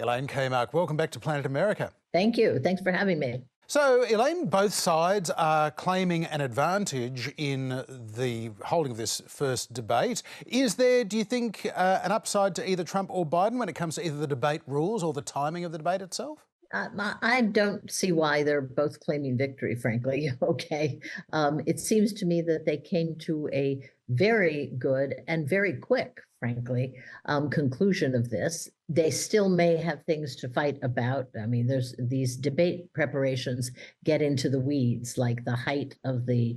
Elaine Kamarck, welcome back to Planet America. Thank you. Thanks for having me. So, Elaine, both sides are claiming an advantage in the holding of this first debate. Is there, do you think, an upside to either Trump or Biden when it comes to either the debate rules or the timing of the debate itself? I don't see why they're both claiming victory, frankly. Okay. It seems to me that they came to a very good and very quick, frankly, conclusion of this. They still may have things to fight about. I mean, there's these debate preparations get into the weeds, like the height of the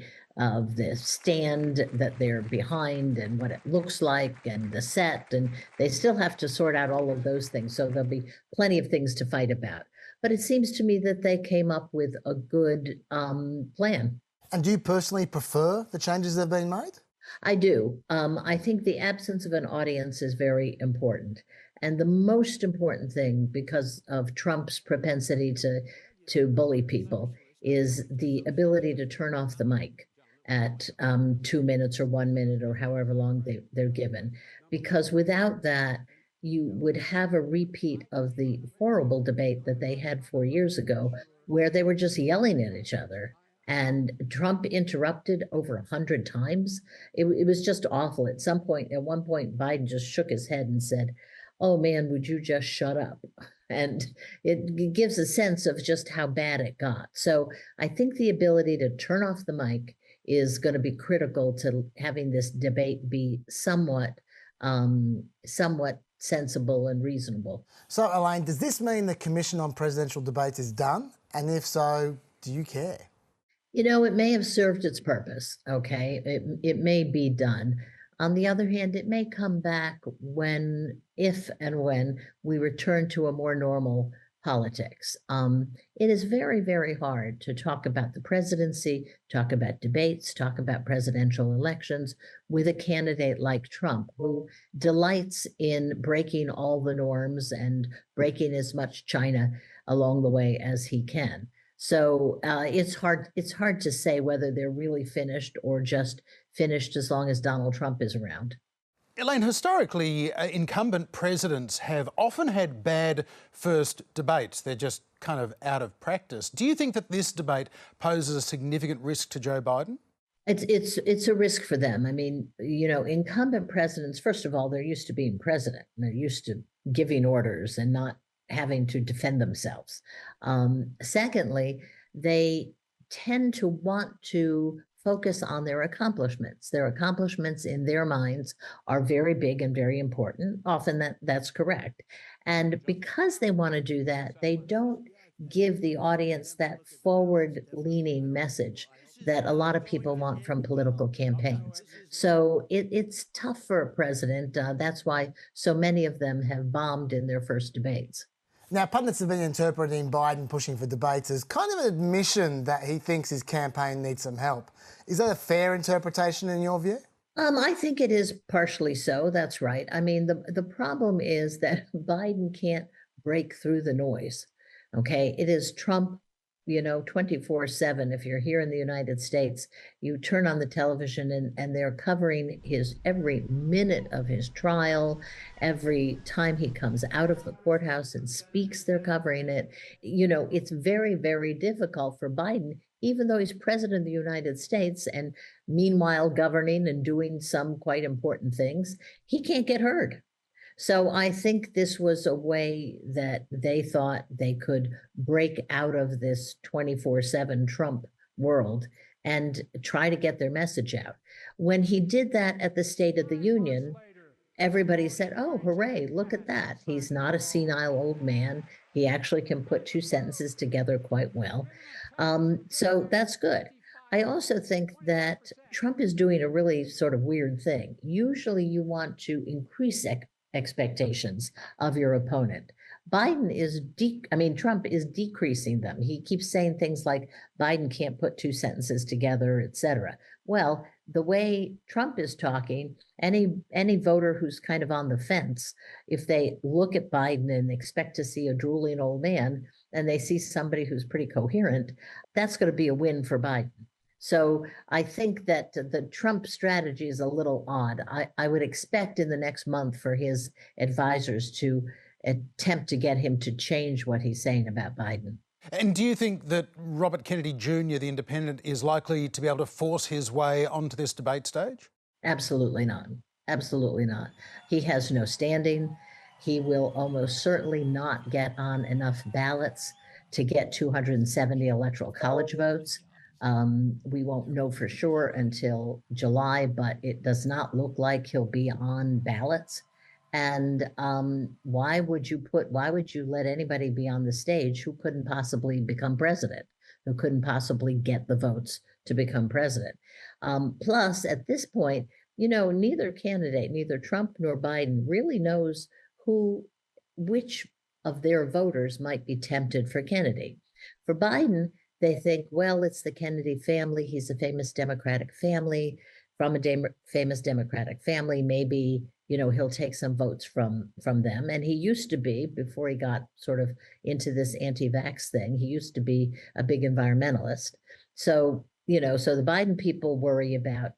stand that they're behind and what it looks like and the set, and they still have to sort out all of those things. So there'll be plenty of things to fight about. But it seems to me that they came up with a good plan. And do you personally prefer the changes that have been made? I do. I think the absence of an audience is very important. And the most important thing, because of Trump's propensity to bully people, is the ability to turn off the mic at 2 minutes or 1 minute or however long they're given. Because without that, you would have a repeat of the horrible debate that they had 4 years ago, where they were just yelling at each other. And Trump interrupted over 100 times. It was just awful. At one point, Biden just shook his head and said, "Oh man, would you just shut up?" And it gives a sense of just how bad it got. So I think the ability to turn off the mic is going to be critical to having this debate be somewhat sensible and reasonable. So, Elaine, does this mean the Commission on Presidential Debates is done? And if so, do you care? You know, it may have served its purpose, okay? It may be done. On the other hand, it may come back if and when we return to a more normal politics. It is very, very hard to talk about the presidency, talk about debates, talk about presidential elections with a candidate like Trump, who delights in breaking all the norms and breaking as much China along the way as he can. So it's hard to say whether they're really finished or just finished as long as Donald Trump is around. Elaine, historically, incumbent presidents have often had bad first debates. They're just kind of out of practice. Do you think that this debate poses a significant risk to Joe Biden? It's a risk for them. I mean, you know, incumbent presidents, first of all, they're used to being president. They're used to giving orders and not having to defend themselves. Secondly, they tend to want to focus on their accomplishments. Their accomplishments in their minds are very big and very important. Often that's correct. And because they want to do that, they don't give the audience that forward-leaning message that a lot of people want from political campaigns. So it's tough for a president. That's why so many of them have bombed in their first debates. Now, pundits have been interpreting Biden pushing for debates as kind of an admission that he thinks his campaign needs some help. Is that a fair interpretation in your view? I think it is partially so. That's right. I mean, the problem is that Biden can't break through the noise. Okay, it is Trump, 24/7. If you're here in the United States, you turn on the television and they're covering his every minute of his trial. Every time he comes out of the courthouse and speaks, they're covering it. You know, it's very, very difficult for Biden, even though he's president of the United States and meanwhile governing and doing some quite important things, he can't get heard. So I think this was a way that they thought they could break out of this 24/7 Trump world and try to get their message out. When he did that at the State of the Union, everybody said, "Oh, hooray, look at that. He's not a senile old man. He actually can put two sentences together quite well." So that's good. I also think that Trump is doing a really sort of weird thing. Usually you want to increase expectations of your opponent. Trump is decreasing them. He keeps saying things like Biden can't put two sentences together, et cetera. Well, the way Trump is talking, any voter who's kind of on the fence, if they look at Biden and expect to see a drooling old man and they see somebody who's pretty coherent, that's going to be a win for Biden. So I think that the Trump strategy is a little odd. I would expect in the next month for his advisors to attempt to get him to change what he's saying about Biden. And do you think that Robert Kennedy Jr., the independent, is likely to be able to force his way onto this debate stage? Absolutely not. Absolutely not. He has no standing. He will almost certainly not get on enough ballots to get 270 electoral college votes. We won't know for sure until July, but it does not look like he'll be on ballots. And why would you let anybody be on the stage who couldn't possibly become president, who couldn't possibly get the votes to become president? Plus, at this point, neither candidate, neither Trump nor Biden, really knows which of their voters might be tempted for Kennedy. For Biden, they think, well, it's the Kennedy family. He's a famous Democratic family, from a famous Democratic family. Maybe, he'll take some votes from them. And he used to be, before he got sort of into this anti-vax thing, he used to be a big environmentalist. So, so the Biden people worry about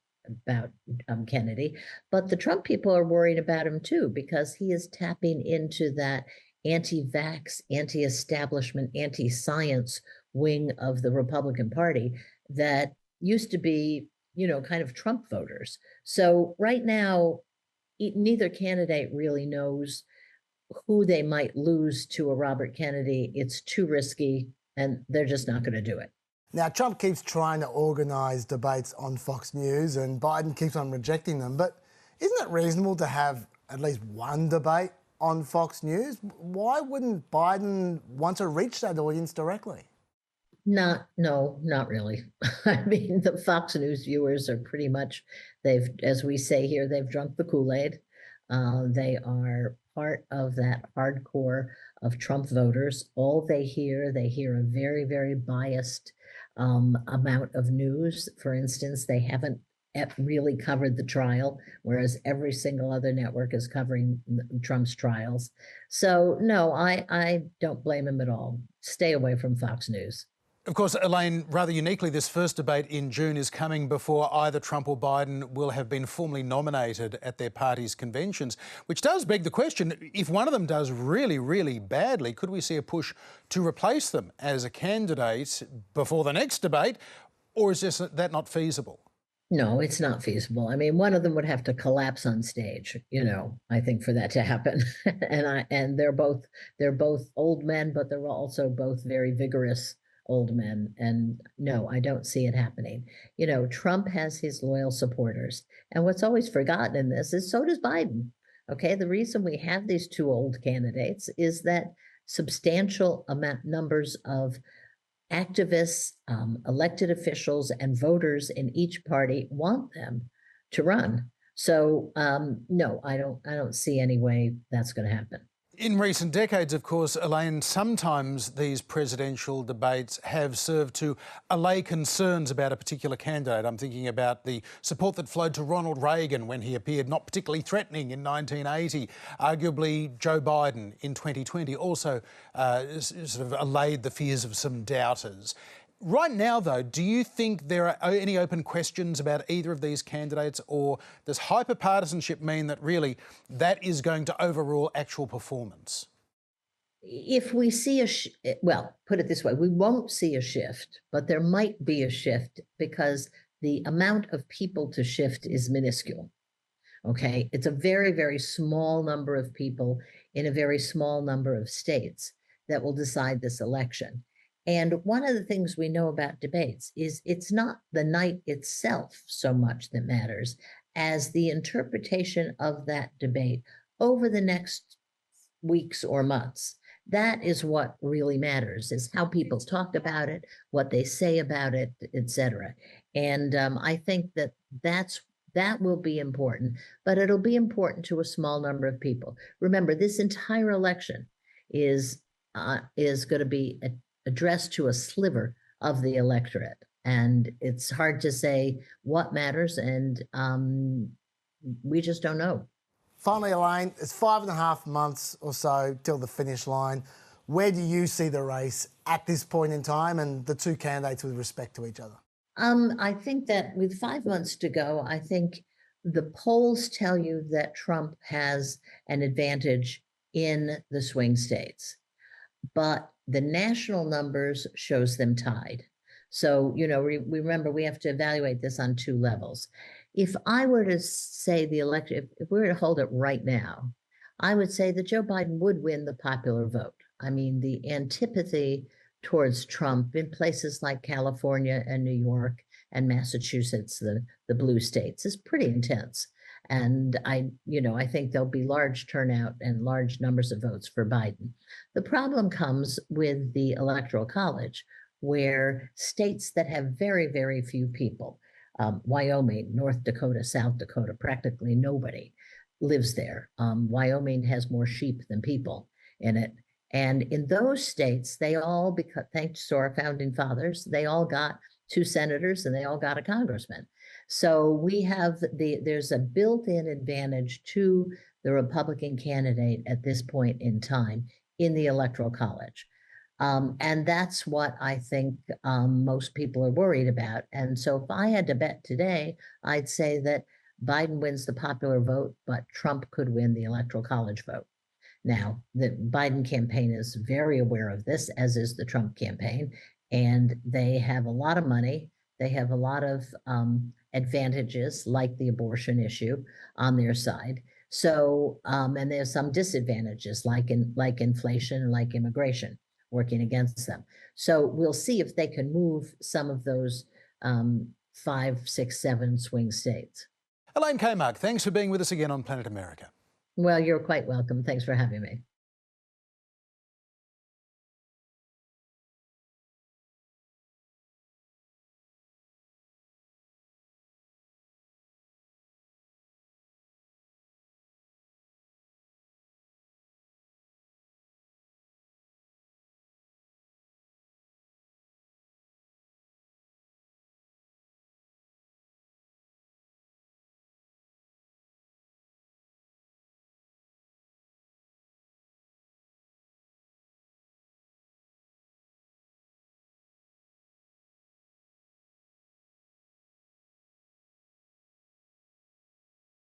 Kennedy, but the Trump people are worried about him too, because he is tapping into that anti-vax, anti-establishment, anti-science wing of the Republican Party that used to be, kind of Trump voters. So right now, neither candidate really knows who they might lose to a Robert Kennedy. It's too risky, and they're just not going to do it. Now, Trump keeps trying to organise debates on Fox News and Biden keeps on rejecting them, but isn't it reasonable to have at least one debate on Fox News? Why wouldn't Biden want to reach that audience directly? No, not really. I mean, the Fox News viewers are pretty much, as we say here, they've drunk the Kool-Aid. They are part of that hardcore of Trump voters. All they hear a very, very biased amount of news. For instance, they haven't really covered the trial, whereas every single other network is covering Trump's trials. So no, I don't blame him at all. Stay away from Fox News. Of course, Elaine, rather uniquely, this first debate in June is coming before either Trump or Biden will have been formally nominated at their party's conventions, which does beg the question, if one of them does really, really badly, could we see a push to replace them as a candidate before the next debate, or is that not feasible? No, it's not feasible. I mean, one of them would have to collapse on stage, I think, for that to happen. and they're both old men, but they're also both very vigorous old men. And no, I don't see it happening. Trump has his loyal supporters. And what's always forgotten in this is so does Biden. Okay, the reason we have these two old candidates is that substantial numbers of activists, elected officials, and voters in each party want them to run. So no, I don't see any way that's going to happen. In recent decades, of course, Elaine, sometimes these presidential debates have served to allay concerns about a particular candidate. I'm thinking about the support that flowed to Ronald Reagan when he appeared not particularly threatening in 1980. Arguably, Joe Biden in 2020 also sort of allayed the fears of some doubters. Right now, though, do you think there are any open questions about either of these candidates, or does hyperpartisanship mean that really that is going to overrule actual performance? If we see well, put it this way, we won't see a shift, but there might be a shift because the amount of people to shift is minuscule. Okay, it's a very, very small number of people in a very small number of states that will decide this election. And one of the things we know about debates is it's not the night itself so much that matters as the interpretation of that debate over the next weeks or months. That is what really matters, is how people talk about it, what they say about it, etc. And I think that will be important, but it'll be important to a small number of people. Remember, this entire election is going to be addressed to a sliver of the electorate. And it's hard to say what matters, and we just don't know. Finally, Elaine, it's 5.5 months or so till the finish line. Where do you see the race at this point in time and the two candidates with respect to each other? I think that with 5 months to go, I think the polls tell you that Trump has an advantage in the swing states, but the national numbers shows them tied. So, you know, remember, we have to evaluate this on two levels. If I were to say the election, if we were to hold it right now, I would say that Joe Biden would win the popular vote. I mean, the antipathy towards Trump in places like California and New York and Massachusetts, the blue states, is pretty intense. And I think there'll be large turnout and large numbers of votes for Biden. The problem comes with the Electoral College, where states that have very, very few people, Wyoming, North Dakota, South Dakota, practically nobody lives there. Wyoming has more sheep than people in it. And in those states, they all, because thanks to our founding fathers, they all got two senators and they all got a congressman. So we have there's a built-in advantage to the Republican candidate at this point in time in the Electoral College. And that's what I think most people are worried about. And so if I had to bet today, I'd say that Biden wins the popular vote, but Trump could win the Electoral College vote. Now, the Biden campaign is very aware of this, as is the Trump campaign, and they have a lot of money. They have a lot of advantages, like the abortion issue, on their side. So, and there's some disadvantages, like inflation, like immigration, working against them. So we'll see if they can move some of those 5, 6, 7 swing states. Elaine Kamarck, thanks for being with us again on Planet America. Well, you're quite welcome. Thanks for having me.